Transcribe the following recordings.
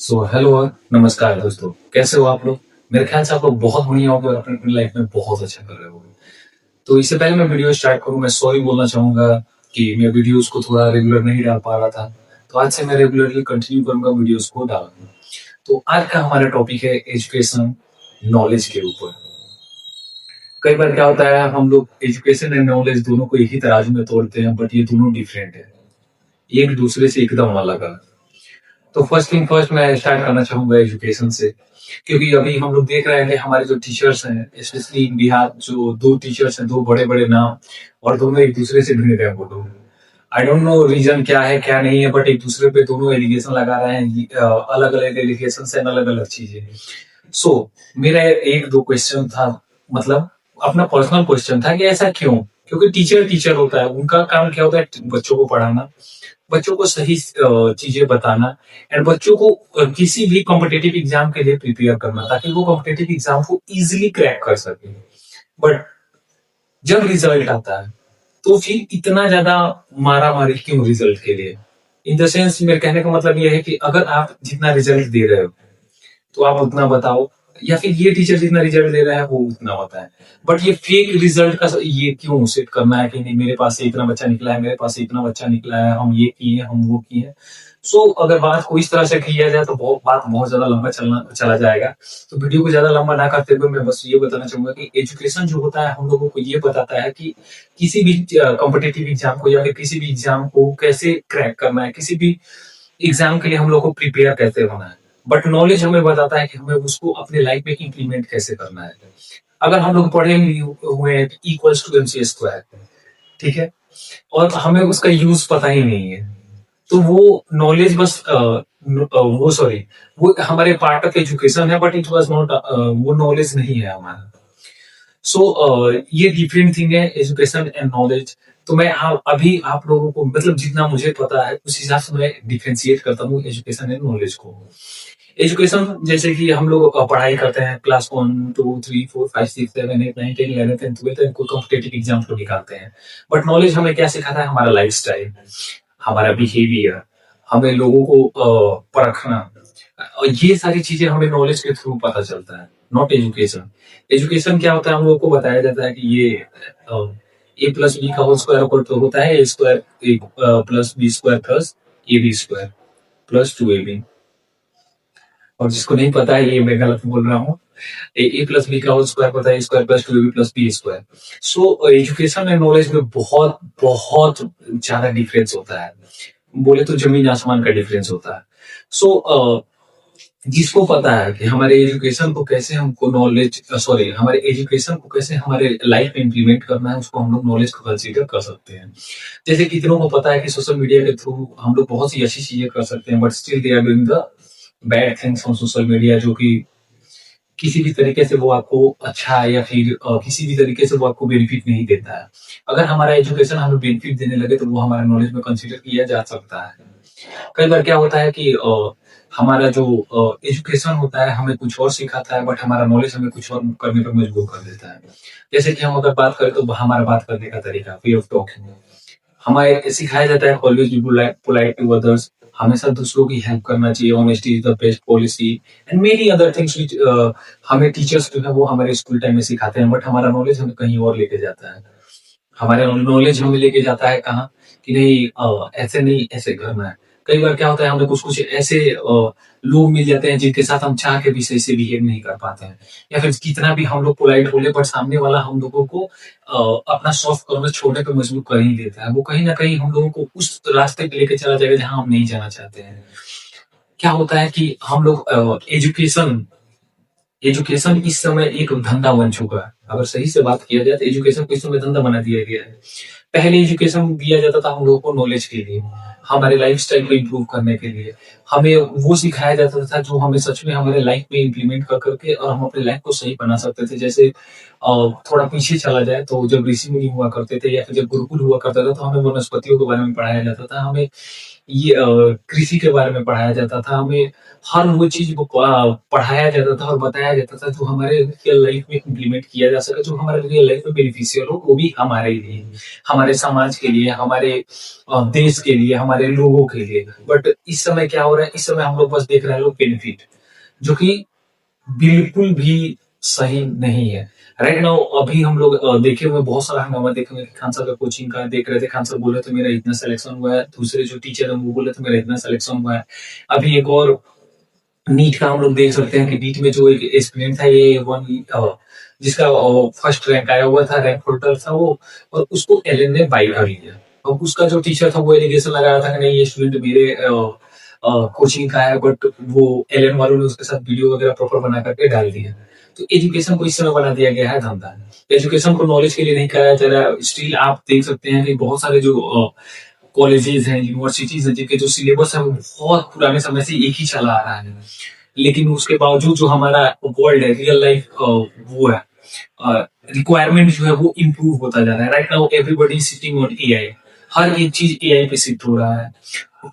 Hello और नमस्कार दोस्तों, कैसे हो आप लोग? मेरे ख्याल से आप लोग बहुत बढ़िया होंगे और अपनी अपनी लाइफ में बहुत अच्छा कर रहे होंगे। तो इससे पहले मैं वीडियो स्टार्ट करूं, मैं सॉरी बोलना चाहूंगा कि मैं वीडियोस को थोड़ा रेगुलर नहीं डाल पा रहा था। तो आज से मैं रेगुलरली कंटिन्यू करूंगा वीडियोस को डालना। तो आज का हमारा टॉपिक है एजुकेशन, नॉलेज के ऊपर। कई बार क्या होता है, हम लोग एजुकेशन एंड नॉलेज दोनों को एक ही तराजू में तोड़ते हैं, बट ये दोनों डिफरेंट है, एक दूसरे से एकदम अलग है। तो फर्स्ट थिंग फर्स्ट मैं स्टार्ट करना चाहूंगा एजुकेशन से, क्योंकि अभी हम लोग देख रहे हैं हमारे जो टीचर्स हैं, स्पेशली इन बिहार, जो दो टीचर्स हैं, दो बड़े बड़े नाम, और दोनों एक दूसरे से भिड़ गए वो लोग। आई डोंट नो रीजन क्या है क्या नहीं है, बट एक दूसरे पे दोनों एलिगेशन लगा रहे हैं, अलग अलग एलिगेशन से अलग अलग चीजें। सो मेरा एक दो क्वेश्चन था, मतलब अपना पर्सनल क्वेश्चन था कि ऐसा क्यों? क्योंकि टीचर टीचर होता है, उनका काम क्या होता है? बच्चों को पढ़ाना, बच्चों को सही चीजें बताना, एंड बच्चों को किसी भी कॉम्पिटेटिव एग्जाम के लिए प्रिपेयर करना, ताकि वो कॉम्पिटेटिव एग्जाम को इजीली क्रैक कर सके। बट जब रिजल्ट आता है तो फिर इतना ज्यादा मारा मारी क्यों रिजल्ट के लिए? इन द सेंस, मेरे कहने का मतलब ये है कि अगर आप जितना रिजल्ट दे रहे हो तो आप उतना बताओ, या फिर ये टीचर जितना रिजल्ट दे रहा है वो उतना बताए। बट ये फेक रिजल्ट का ये क्यों सेट करना है कि नहीं, मेरे पास से इतना बच्चा निकला है, मेरे पास से इतना बच्चा निकला है, हम ये किए, हम वो किए। अगर बात को इस तरह से किया जाए तो बात बहुत ज्यादा लंबा चला जाएगा। तो वीडियो को ज्यादा लंबा ना करते हुए मैं बस ये बताना चाहूंगा कि एजुकेशन जो होता है हम लोगों को ये बताता है कि किसी भी कॉम्पिटेटिव एग्जाम को या फिर किसी भी एग्जाम को कैसे क्रैक करना है, किसी भी एग्जाम के लिए हम लोग को प्रिपेयर कैसे होना है। बट नॉलेज हमें बताता है कि हमें उसको अपने लाइफ में इंप्लीमेंट कैसे करना है। अगर हम लोग पढ़े हुए हैं इक्वल्स टू MC स्क्वायर, ठीक है, और हमें उसका यूज पता ही नहीं है, तो वो नॉलेज बस वो सॉरी, वो हमारे पार्ट ऑफ एजुकेशन है, बट इट वाज नॉट, वो नॉलेज नहीं है हमारा। ये डिफरेंट थिंग है, एजुकेशन एंड नॉलेज। तो मैं अभी आप लोगों को, मतलब जितना मुझे पता है उस हिसाब से मैं डिफरेंशिएट करता हूँ एजुकेशन एंड नॉलेज को। एजुकेशन जैसे कि हम लोग पढ़ाई करते हैं, क्लास 1 2 3 4 5 6 7 8 9 10 11 12 12 कोई कॉम्पिटेटिव एग्जाम को निकालते हैं। बट नॉलेज हमें क्या सिखाता है? हमारा लाइफ स्टाइल, हमारा बिहेवियर, हमें लोगों को परखना, और ये सारी चीजें हमें नॉलेज के थ्रू पता चलता है, नॉट एजुकेशन। एजुकेशन क्या होता है? हम लोग को बताया जाता है कि ये A+B का होल स्क्वायर तो होता है A² + B² plus AB² plus 2AB। और जिसको नहीं पता है, ये मैं गलत बोल रहा हूँ, A+B का होल स्क्वायर होता है A² + 2AB + B²। Education and knowledge में बहुत बहुत ज्यादा डिफरेंस होता है, बोले तो जमीन आसमान का डिफरेंस होता है। जिसको पता है कि हमारे एजुकेशन को कैसे हमको नॉलेज, सॉरी, हमारे एजुकेशन को कैसे हमारे लाइफ में इंप्लीमेंट करना है, उसको हम लोग नॉलेज को कंसीडर कर सकते हैं। जैसे कितनों को पता है कि सोशल मीडिया के थ्रू हम लोग बहुत सी अच्छी चीजें कर सकते हैं, but still they are doing the bad things on social media, जो कि किसी भी तरीके से वो आपको अच्छा है, या फिर किसी भी तरीके से वो आपको बेनिफिट नहीं देता है। अगर हमारा एजुकेशन हमें बेनिफिट देने लगे तो वो हमारे नॉलेज में कंसीडर किया जा सकता है। कई बार क्या होता है कि हमारा जो एजुकेशन होता है हमें कुछ और सिखाता है, बट हमारा नॉलेज हमें कुछ और करने पर मजबूर कर देता है। जैसे कि हम अगर बात करें तो हमारा बात करने का तरीका, वे ऑफ टॉकिंग, हमें सिखाया जाता है always be polite to others, हमेशा दूसरों की हेल्प करना चाहिए, honesty is the best policy, and many other things which हमें टीचर्स जो है वो हमारे स्कूल टाइम में सिखाते हैं। बट हमारा नॉलेज हमें कहीं और लेके जाता है। हमारे नॉलेज हमें लेके जाता है कहाँ, कि नहीं, ऐसे नहीं, ऐसे करना है। कई बार क्या होता है, हमें कुछ कुछ ऐसे लोग मिल जाते हैं जिनके साथ हम चाह के भी सही से बिहेव नहीं कर पाते हैं, या फिर कितना भी हम लोग पोलाइट बोले, बट सामने वाला हम लोगों को अपना सॉफ्ट कॉर्नर छोड़ने पे मजबूर कर ही देता है। वो कहीं ना कहीं हम लोगों को उस रास्ते पे लेके चला जाएगा जहां हम नहीं जाना चाहते हैं। क्या होता है कि हम लोग एजुकेशन एजुकेशन इस समय एक धंधा बन चुका है। अगर सही से बात किया जाए तो एजुकेशन को इस समय धंधा बना दिया गया है। पहले एजुकेशन दिया जाता था हम लोगों को नॉलेज के लिए, हमारे लाइफस्टाइल को इम्प्रूव करने के लिए। हमें वो सिखाया जाता था जो हमें सच में हमारे लाइफ में इम्प्लीमेंट कर करके और हम अपने लाइफ को सही बना सकते थे। जैसे थोड़ा पीछे चला जाए तो जब ऋषि मुनि हुआ करते थे, या फिर जब गुरुकुल हुआ करता था, तो हमें वनस्पतियों के बारे में पढ़ाया जाता था, हमें ये कृषि के बारे में पढ़ाया जाता था, हमें हर वो चीज को पढ़ाया जाता था और बताया जाता था जो हमारे रियल लाइफ में इम्प्लीमेंट किया जा सके, जो हमारे रियल लाइफ में बेनिफिशियल हो, वो भी हमारे लिए, हमारे हमारे समाज के लिए, हमारे देश के लिए, हमारे लोगों के लिए। बट इस समय क्या हो रहा है, इस समय हम लोग बस देख रहे हैं लोग बेनिफिट, जो कि बिल्कुल भी सही नहीं है। राइट नाउ अभी हम लोग देखे हुए बहुत सारा हंगामा देखे हुए, खान सर का कोचिंग का देख रहे थे, खान सर बोले थे मेरा इतना सिलेक्शन हुआ है, दूसरे जो टीचर है वो बोले थे मेरा इतना सिलेक्शन हुआ है। अभी एक और नीट का हम लोग देख सकते हैं कि नीट में जो एक स्टूडेंट था ये वन जिसका फर्स्ट रैंक आया हुआ था, रैंक होल्डर था वो, और उसको एलन ने बाई कर लिया। अब उसका जो टीचर था वो एलिगेशन लगा रहा था कि नहीं ये स्टूडेंट मेरे कोचिंग का है, बट वो एलन वालों ने उसके साथ वीडियो वगैरह प्रॉपर बना करके डाल दिया। तो एजुकेशन को इस समय बना दिया गया है धंधा। एजुकेशन को नॉलेज के लिए नहीं कराया जा रहा है। स्टिल आप देख सकते हैं कि बहुत सारे जो कॉलेजेस हैं, यूनिवर्सिटीज हैं, जिनके जो सिलेबस है वो बहुत पुराने समय से एक ही चला आ रहा है, लेकिन उसके बावजूद जो हमारा वर्ल्ड है, रियल लाइफ वो है, रिक्वायरमेंट जो है वो इम्प्रूव होता जा रहा है। Right now everybody sitting on AI, हर एक चीज एआई पे शिफ्ट हो रहा है।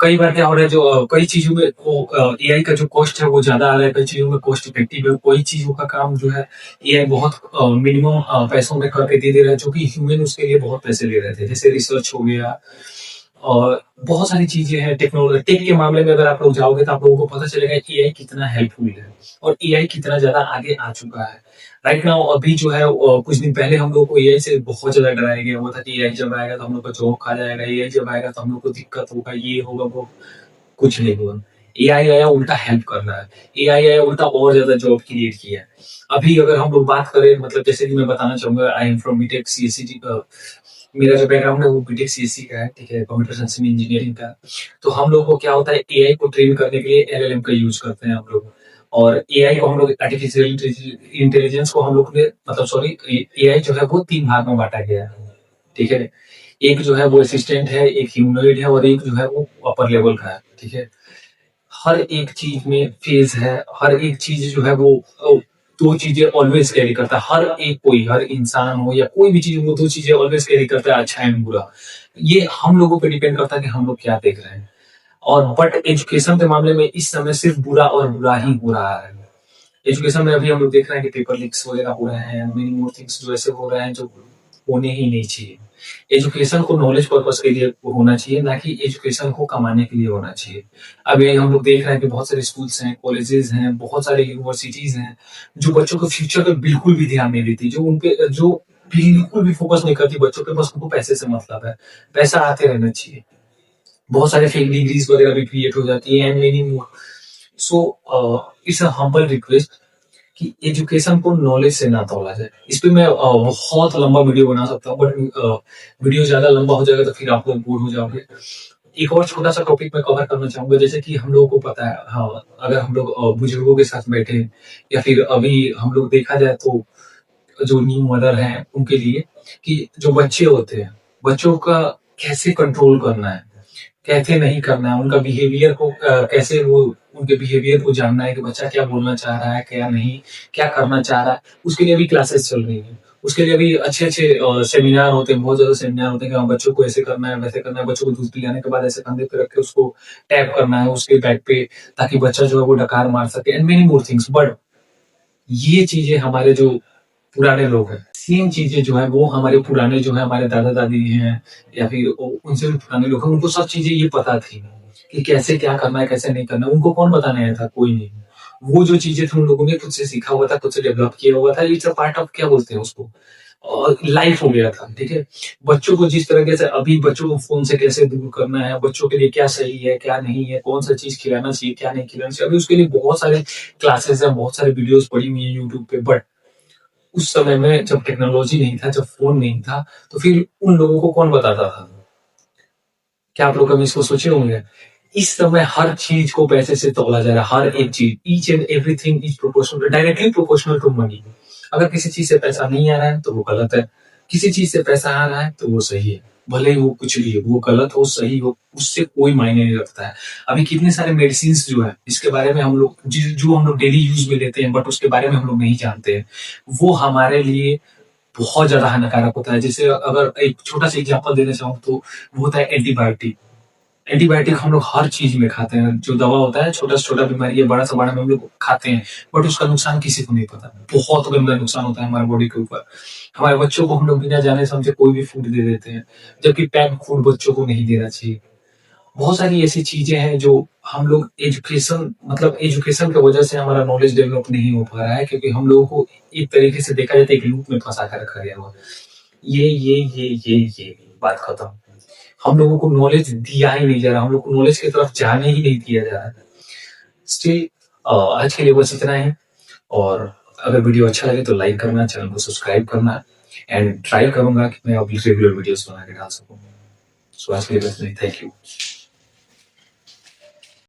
कई बार क्या हो रहा है, जो कई चीजों में वो एआई का जो कॉस्ट है वो ज्यादा आ रहा है, कई चीजों में कॉस्ट इफेक्टिव है, कोई चीजों का काम जो है एआई बहुत मिनिमम पैसों में करके दे दे रहा है, जो कि ह्यूमन उसके लिए बहुत पैसे ले रहे थे, जैसे रिसर्च हो गया और बहुत सारी चीजें हैं। टेक्नोलॉजी टेक के मामले में अगर आप लोग जाओगे तो आप लोगों को पता चलेगा कि एआई कितना हेल्पफुल है और एआई कितना ज्यादा आगे आ चुका है। राइट नाउ अभी जो है कुछ दिन पहले हम लोग को एआई से बहुत ज्यादा डराया गया हुआ था कि एआई जब आएगा तो हम लोग का जॉब खा जाएगा, एआई जब आएगा तो हम लोग को दिक्कत होगा, ये होगा वो। कुछ नहीं हुआ। एआई आया उल्टा हेल्प कर रहा है, एआई आया उल्टा और ज्यादा जॉब क्रिएट किया है। अभी अगर हम लोग बात करें, मतलब जैसे कि मैं बताना चाहूंगा, I am from BTech CSC, मेरा जो बैकग्राउंड है वो बीटेक सीएससी का है, ठीक है, कंप्यूटर साइंस एंड इंजीनियरिंग का। तो हम लोग को क्या होता है, एआई को ट्रेन करने के लिए एलएलएम का यूज करते हैं हम लोग। और एआई को हम लोग आर्टिफिशियल इंटेलिजेंस को हम लोग ने, मतलब सॉरी, एआई जो है वो 3 भाग में बांटा गया है, ठीक है। एक जो है वो असिस्टेंट है, एक ह्यूमनॉइड है और एक जो है वो अपर लेवल का है, ठीक है। हर एक चीज में फेज है, हर एक चीज जो है वो दो चीजें ऑलवेज कैरी करता है। हर एक, कोई हर इंसान हो या कोई भी चीज, वो दो चीजें ऑलवेज कैरी करता है, अच्छा एंड बुरा। ये हम लोगों पे डिपेंड करता है कि हम लोग क्या देख रहे हैं। और बट एजुकेशन के मामले में इस समय सिर्फ बुरा और बुरा ही हो रहा है। एजुकेशन में अभी हम लोग देख रहे हैं कि पेपर लीक्स वगैरह हो रहे हैं, मेनी मोर थिंग्स जो ऐसे हो रहे हैं जो होने ही नहीं चाहिए। एजुकेशन को नॉलेज पर्पस के लिए होना चाहिए, ना कि एजुकेशन को कमाने के लिए होना चाहिए। अभी हम लोग देख रहे हैं कि बहुत सारे स्कूल्स हैं, कॉलेजेस हैं, बहुत सारे यूनिवर्सिटीज हैं जो बच्चों के फ्यूचर पे बिल्कुल भी ध्यान नहीं देती, जो बिल्कुल भी फोकस नहीं करती बच्चों पे, बस उनको पैसे से मतलब है, पैसा आते रहना चाहिए। बहुत सारे फेक डिग्रीज वगैरह भी क्रिएट हो जाती है and many more. So it's a humble request कि एजुकेशन को नॉलेज से ना तोला जाए। इस पे मैं बहुत लंबा वीडियो बना सकता हूँ, बट वीडियो ज्यादा लंबा हो जाएगा तो फिर आप लोग बोर हो जाओगे। एक और छोटा सा टॉपिक मैं कवर करना चाहूंगा, जैसे कि हम लोगों को पता है, हाँ, अगर हम लोग बुजुर्गों के साथ बैठे या फिर अभी हम लोग देखा जाए तो जो न्यू मदर है उनके लिए, कि जो बच्चे होते हैं, बच्चों का कैसे कंट्रोल करना है, कैसे नहीं करना है, उनका बिहेवियर को कैसे वो, उनके बिहेवियर को जानना है कि बच्चा क्या बोलना चाह रहा है, क्या नहीं, क्या करना चाह रहा है। उसके लिए भी क्लासेस चल रही है, उसके लिए भी अच्छे अच्छे सेमिनार होते हैं, बहुत ज्यादा सेमिनार होते हैं कि हाँ, बच्चों को ऐसे करना है, वैसे करना है, बच्चों को दूध पिलाने के बाद ऐसे कंधे पे रख के उसको टैप करना है उसके बैक पे, ताकि बच्चा जो है वो डकार मार सके and many more things. But ये चीजें हमारे जो पुराने लोग हैं, सेम चीजें जो है वो हमारे पुराने जो है हमारे दादा दादी हैं या फिर उनसे भी पुराने लोग हैं, उनको सब चीजें ये पता थी कि कैसे क्या करना है, कैसे नहीं करना है। उनको कौन बताने आया था? कोई नहीं। वो जो चीजें थी उन लोगों ने खुद से सीखा हुआ था, खुद से डेवलप किया हुआ था। इट्स अ पार्ट ऑफ, क्या बोलते हैं उसको, और लाइफ हो गया था, ठीक है। बच्चों को जिस तरीके से, अभी बच्चों को फोन से कैसे दूर करना है, बच्चों के लिए क्या सही है क्या नहीं है, कौन सा चीज खिलाना चाहिए क्या नहीं खिलाना चाहिए, अभी उसके लिए बहुत सारे क्लासेस हैं, बहुत सारे वीडियोस पड़ी हुई है यूट्यूब पे। बट उस समय में जब टेक्नोलॉजी नहीं था, जब फोन नहीं था, तो फिर उन लोगों को कौन बताता था? क्या आप लोग कभी इसको सोचे होंगे? इस समय हर चीज को पैसे से तौला जा रहा है, हर एक चीज, each and everything is proportional, directly proportional to money. अगर किसी चीज से पैसा नहीं आ रहा है तो वो गलत है, किसी चीज से पैसा आ रहा है तो वो सही है। भले ही वो कुछ भी है, वो गलत हो सही हो, उससे कोई मायने नहीं रखता है। अभी कितने सारे मेडिसिन जो है, इसके बारे में हम लोग जो हम लोग डेली यूज में लेते हैं, बट उसके बारे में हम लोग नहीं जानते हैं, वो हमारे लिए बहुत ज्यादा हानिकारक होता है। जैसे अगर एक छोटा सा एग्जांपल देना चाहूँ तो वो होता है एंटीबायोटिक। एंटीबायोटिक हम लोग हर चीज में खाते हैं, जो दवा होता है छोटा से छोटा बीमारी है, बड़ा से बड़ा में हम लोग खाते हैं, बट उसका नुकसान किसी को नहीं पता। बहुत गंदा नुकसान होता है हमारे बॉडी के ऊपर। हमारे बच्चों को हम लोग बिना जाने समझे कोई भी फूड दे देते हैं, जबकि पैक्ड फूड बच्चों को नहीं देना चाहिए। बहुत सारी ऐसी चीजें हैं जो हम लोग एजुकेशन की वजह से हमारा नॉलेज डेवलप नहीं हो पा रहा है, क्योंकि हम लोगों को एक तरीके से देखा जाए तो एक लूप में फंसा कर रखा गया हुआ। ये बात खत्म। हम लोगों को नॉलेज दिया ही नहीं जा रहा, हम लोग को नॉलेज की तरफ जाने ही नहीं दिया जा रहा। स्टिल आज के लिए बस इतना ही। और अगर वीडियो अच्छा लगे तो लाइक करना, चैनल को सब्सक्राइब करना, एंड ट्राई करूंगा कि मैं अब रेगुलर वीडियोस बना के डाल सकूं। सो आज के लिए बस इतना ही। Thank you.